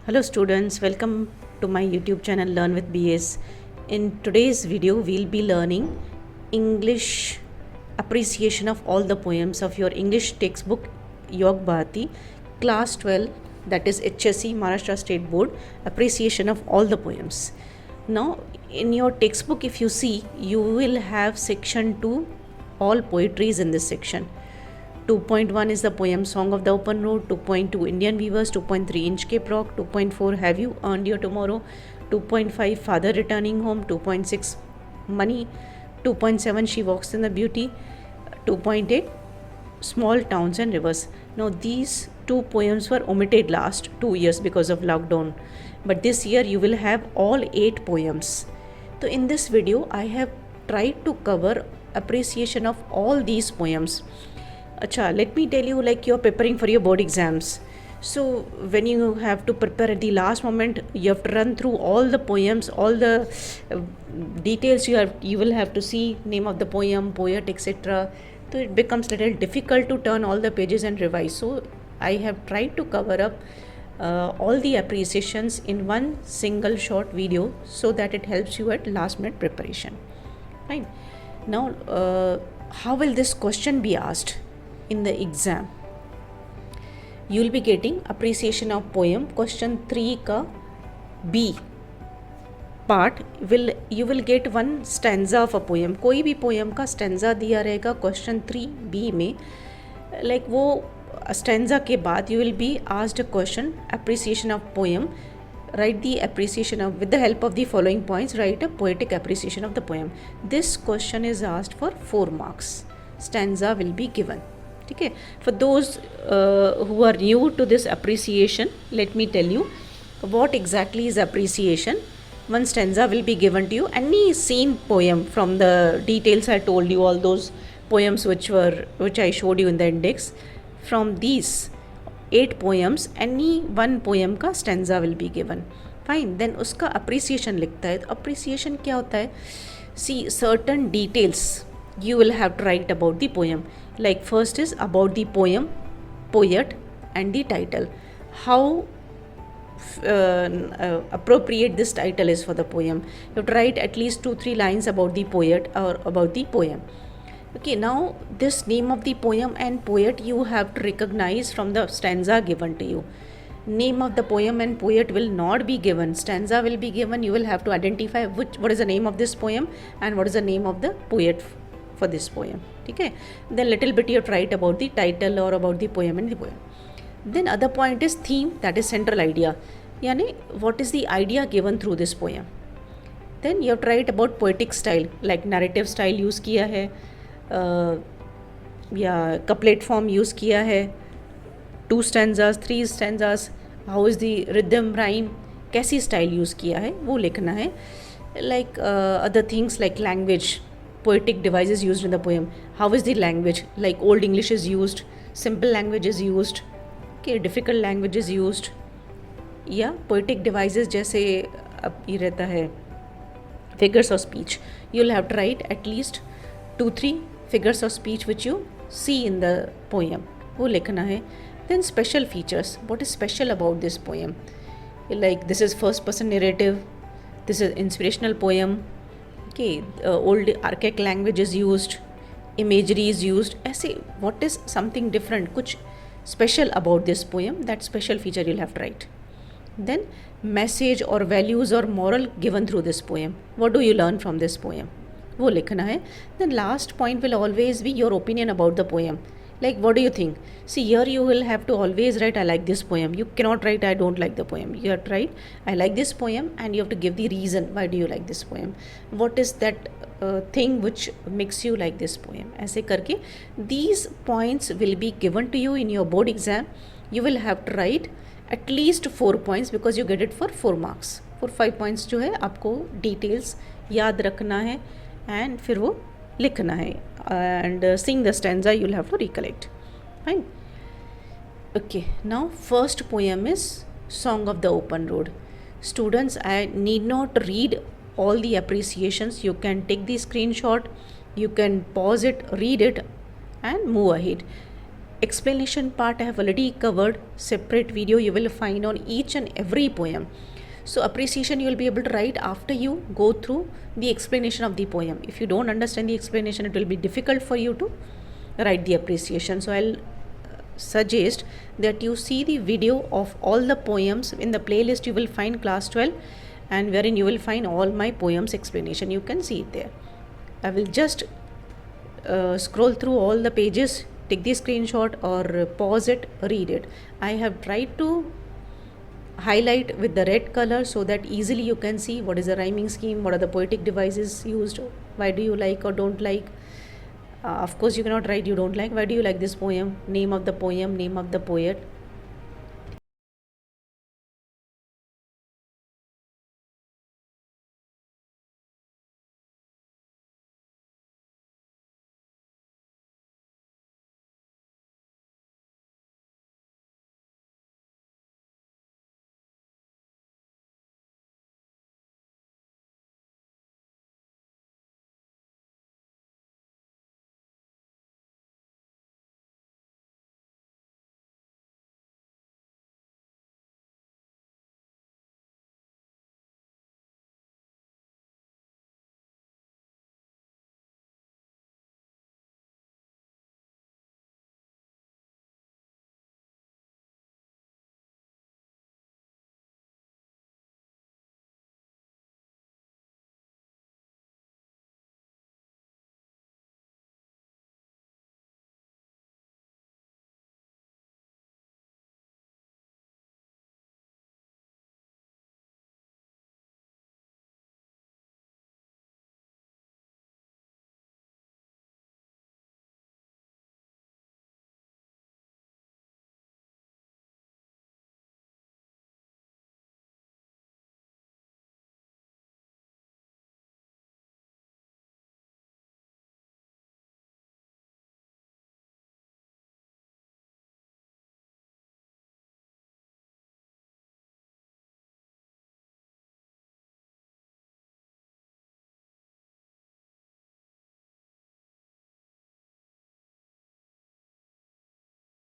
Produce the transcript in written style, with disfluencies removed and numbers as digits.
Hello students, welcome to my YouTube channel Learn with BS. In today's video, we'll be learning English appreciation of all the poems of your English textbook Yuvakbharti, class 12, that is HSC Maharashtra State Board, appreciation of all the poems. Now, in your textbook, if you see, you will have section 2, all poetries in this section. 2.1 is the poem Song of the Open Road, 2.2 Indian Weavers, 2.3 Inchcape Rock, 2.4 Have You Earned Your Tomorrow, 2.5 Father Returning Home, 2.6 Money, 2.7 She Walks in the Beauty, 2.8 Small Towns and Rivers. Now these two poems were omitted last 2 years because of lockdown, but this year you will have all 8 poems. So in this video I have tried to cover appreciation of all these poems. Acha, let me tell you, like, you're preparing for your board exams. So when you have to prepare at the last moment, you have to run through all the poems, all the details you will have to see, name of the poem, poet, etc. So it becomes little difficult to turn all the pages and revise. So I have tried to cover up all the appreciations in one single short video so that it helps you at last minute preparation. Fine. Now, how will this question be asked in the exam? You will be getting appreciation of poem. Question 3 ka B part you will get one stanza of a poem. कोई भी poem का stanza दिया रहेगा question 3B में. Like वो stanza के बाद you will be asked a question appreciation of poem. Write the appreciation of, with the help of the following points, write a poetic appreciation of the poem. This question is asked for 4 marks. Stanza will be given. Okay. For those who are new to this appreciation, let me tell you what exactly is appreciation. One stanza will be given to you. Any scene poem from the details I told you, all those poems which I showed you in the index, from these 8 poems, any one poem का stanza will be given. Fine. Then उसका appreciation लिखता है. Appreciation क्या होता है? See, certain details you will have to write about the poem. Like first is about the poem, poet and the title. How appropriate this title is for the poem. You have to write at least 2-3 lines about the poet or about the poem. Okay, now this name of the poem and poet you have to recognize from the stanza given to you. Name of the poem and poet will not be given. Stanza will be given. You will have to identify what is the name of this poem and what is the name of the poet for this poem. Okay, then little bit you have to write about the title or about the poem and the poem. Then other point is theme, that is central idea. Yani what is the idea given through this poem. Then you have to write about poetic style, like narrative style use किया है या couplet form use किया है, 2 stanzas, 3 stanzas, how is the rhythm, rhyme, कैसी style use किया है वो लिखना है. Like other things like language, poetic devices used in the poem. How is the language? Like old English is used, simple language is used, okay, difficult language is used. या poetic devices जैसे अब ये रहता है figures of speech. You will have to write at least 2-3 figures of speech which you see in the poem. वो लिखना है. Then special features. What is special about this poem? Like this is first person narrative. This is inspirational poem. Okay, old archaic language is used, imagery is used. ऐसे what is something different, कुछ special about this poem, that special feature you'll have to write. Then message or values or moral given through this poem. What do you learn from this poem? वो लिखना है. Then last point will always be your opinion about the poem. Like what do you think? See, here you will have to always write I like this poem. You cannot write I don't like the poem. You have to write I like this poem and you have to give the reason why do you like this poem. What is that thing which makes you like this poem. ऐसे करके these points will be given to you in your board exam. You will have to write at least 4 points because you get it for 4 marks. 4-5 points जो है आपको details याद रखना है and फिर वो लिखना है. And sing the stanza you'll have to recollect. Fine. Okay, now first poem is Song of the Open Road. Students, I need not read all the appreciations. You can take the screenshot, you can pause it, read it and move ahead. explanation part I have already covered. Separate video you will find on each and every poem. So appreciation you will be able to write after you go through the explanation of the poem. If you don't understand the explanation, it will be difficult for you to write the appreciation. So I'll suggest that you see the video of all the poems. In the playlist you will find class 12, and wherein you will find all my poems explanation. You can see it there. I will just scroll through all the pages, take the screenshot or pause it, read it. I have tried to highlight with the red color so that easily you can see what is the rhyming scheme, what are the poetic devices used, why do you like or don't like. Of course you cannot write you don't like. Why do you like this poem? Name of the poem, name of the poet.